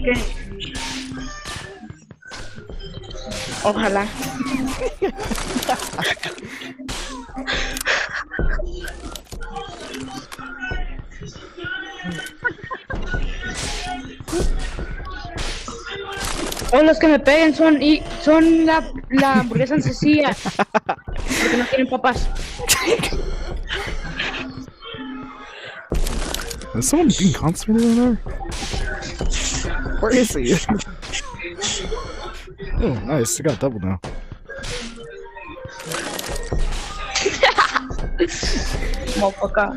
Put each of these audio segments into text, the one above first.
¿Qué? Ojalá. O los que me peguen son la hamburguesa en sencilla. Porque no tienen papas. Is someone being constipated in there? Where is he? Oh, nice. I got double now. Motherfucker.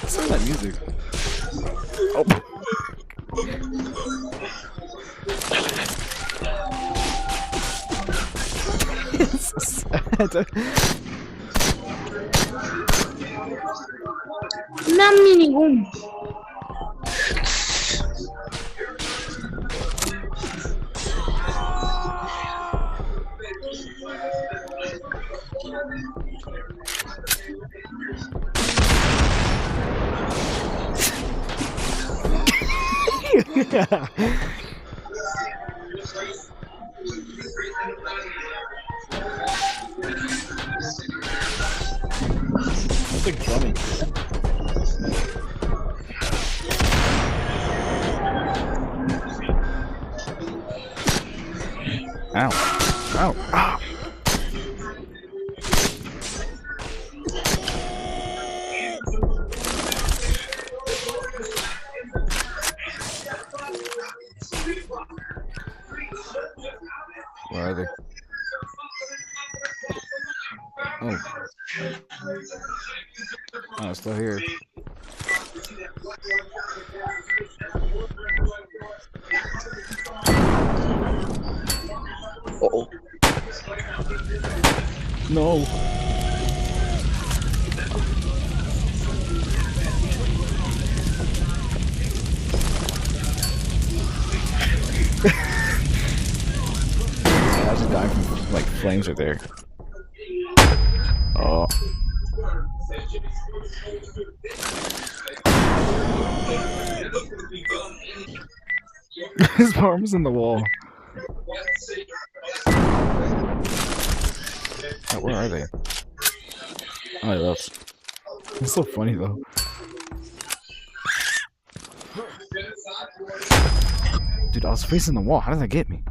What's all that music? Oh. It's so sad. Una minigum. Yeah. That's like drumming. Ow. Ow. Ah. Where are they? Oh. Oh, it's still here. Uh-oh. No. I was just dying from, like, flames right there. Oh. His arm's in the wall. Oh, where are they? Oh, they left. It's so funny though. Dude, I was facing the wall. How did that get me?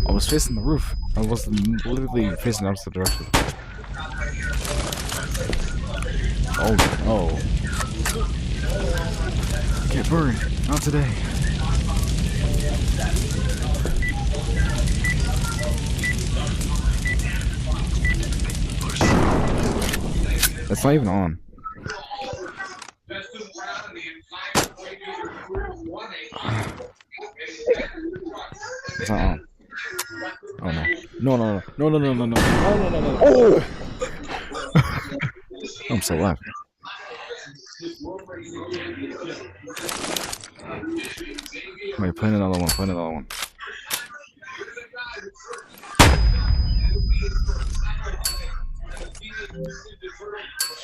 I was facing the roof. I was literally facing the opposite direction. Oh no. Get burned. Not today. It's not even on. It's not on. Oh no. No, no, no, no, no, no, no, no, no, no, no, no. Oh! I'm so loud. Wait, play another one, play another one.